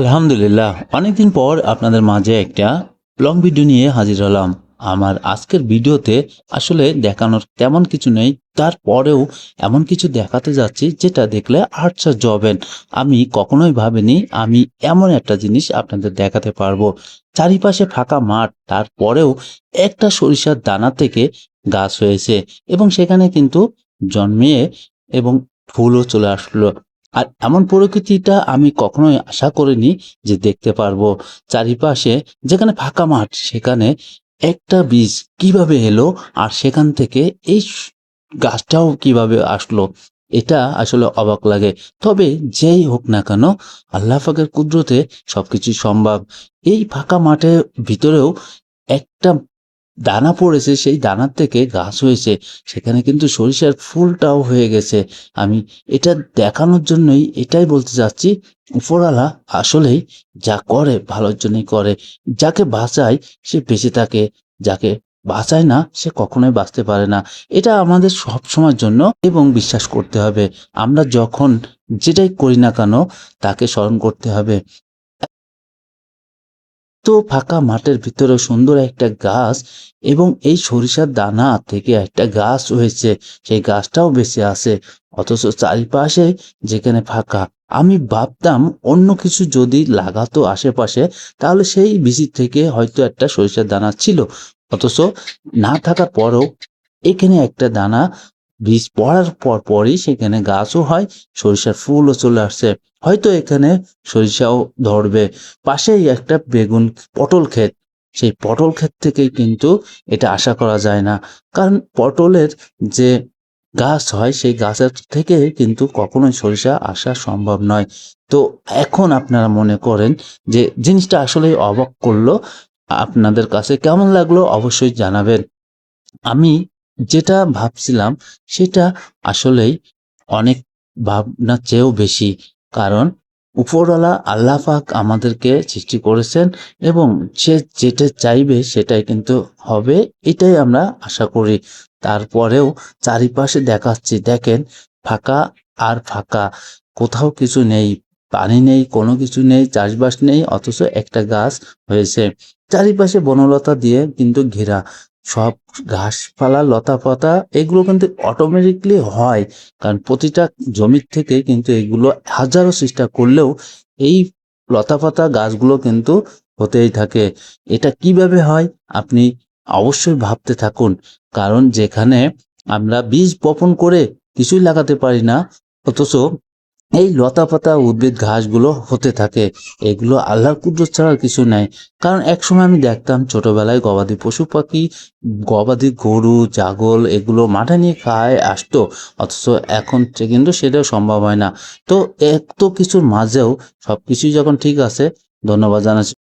আলহামদুলিল্লাহ, অনেকদিন পর আপনাদের মাঝে একটা লং ভিডিও নিয়ে হাজির হলাম। আমার আজকের ভিডিওতে আসলে দেখানোর তেমন কিছু নেই, তারপরেও এমন কিছু দেখাতে যাচ্ছি যেটা দেখলে আশ্চর্য হবেন। আমি কখনোই ভাবিনি আমি এমন একটা জিনিস আপনাদের দেখাতে পারবো। চারিপাশে ফাঁকা মাঠ, তারপরেও একটা সরিষার দানা থেকে গাছ হয়েছে এবং সেখানে কিন্তু জন্মিয়ে এবং ফুলও চলে আসলো। আর এমন প্রকৃতিটা আমি কখনোই আশা করিনি যে দেখতে পারবো। চারিপাশে যেখানে ফাঁকা মাঠ, সেখানে একটা বীজ কিভাবে এলো আর সেখান থেকে এই গাছটাও কিভাবে আসলো, এটা আসলে অবাক লাগে। তবে যেই হোক না কেন, আল্লাহ পাকের কুদরতে সবকিছুই সম্ভব। এই ফাঁকা মাঠের ভিতরেও একটা দানা পড়েছে, সেই দানার থেকে গাছ হয়েছে। সেখানে কিন্তু সরিষার ফুলটাও হয়ে গেছে। আমি এটা দেখানোর জন্যই এটাই বলতে চাচ্ছি, উপরওয়ালা আসলেই যা করে ভালোর জন্যই করে। যাকে বাঁচায় সে বেঁচে থাকে, যাকে বাঁচায় না সে কখনোই বাঁচতে পারে না। এটা আমাদের সবসময়ের জন্য এবং বিশ্বাস করতে হবে। আমরা যখন যেটাই করি না কেন তাকে স্মরণ করতে হবে। তো ফাঁকা মাঠের ভিতরে সুন্দর একটা গাছ এবং এই সরিষার দানা থেকে একটা গাছ হয়েছে, সেই গাছটাও বেঁচে আছে। অথচ চারিপাশে যেখানে ফাঁকা, আমি ভাবতাম অন্য কিছু যদি লাগাতো আশেপাশে তাহলে সেই বীজ থেকে হয়তো একটা সরিষার দানা ছিল। অথচ না থাকার পরেও এখানে একটা দানা বীজ পড়ার পরই সেখানে গাছও হয়, সরিষার ফুলও চলে আসছে। হয়তো এখানে সরিষাও ধরবে। পাশেই একটা বেগুন পটল ক্ষেত, সেই পটল ক্ষেত থেকেই কিন্তু এটা আশা করা যায় না। কারণ পটলের যে গাছ হয় সেই গাছের থেকে কিন্তু কখনোই সরিষা আসা সম্ভব নয়। তো এখন আপনারা মনে করেন যে জিনিসটা আসলেই অবাক করলো। আপনাদের কাছে কেমন লাগলো অবশ্যই জানাবেন। আমি যেটা ভাবছিলাম সেটা আসলেই অনেক ভাবনার চেয়েও বেশি। কারণ উপরওয়ালা আল্লাহ পাক আমাদেরকে সৃষ্টি করেছেন এবং সে যেটা চাইবে সেটাই কিন্তু হবে, এটাই আমরা আশা করি। তারপরেও চারিপাশে দেখাচ্ছি, দেখেন ফাঁকা আর ফাঁকা, কোথাও কিছু নেই, পানি নেই, কোনো কিছু নেই, চাষবাস নেই, অথচ একটা গাছ হয়েছে। চারিপাশে বনলতা দিয়ে কিন্তু ঘেরা। সব ঘাসপালা, লতাপাতা এগুলো কিন্তু অটোমেটিকলি হয়, কারণ প্রতিটা জমির থেকে কিন্তু এগুলো হাজারো চেষ্টা করলেও এই লতাপাতা গাছগুলো কিন্তু হতেই থাকে। এটা কিভাবে হয় আপনি অবশ্যই ভাবতে থাকুন। কারণ যেখানে আমরা বীজ বপন করে কিছুই লাগাতে পারি না, অথচ এই লতাপাতা উদ্ভিদ ঘাসগুলো হতে থাকে। এগুলো আল্লাহর কুদরত ছাড়া আর কিছু নাই। কারণ একসময় আমি দেখতাম ছোটবেলায় গবাদি পশু পাখি, গবাদি গরু, ছাগল এগুলো মাঠে নিয়ে খায় আসতো। অথচ এখন কিন্তু সেটাও সম্ভব হয় না। তো এত কিছুর মাঝেও সবকিছুই যখন ঠিক আছে, ধন্যবাদ জানাচ্ছি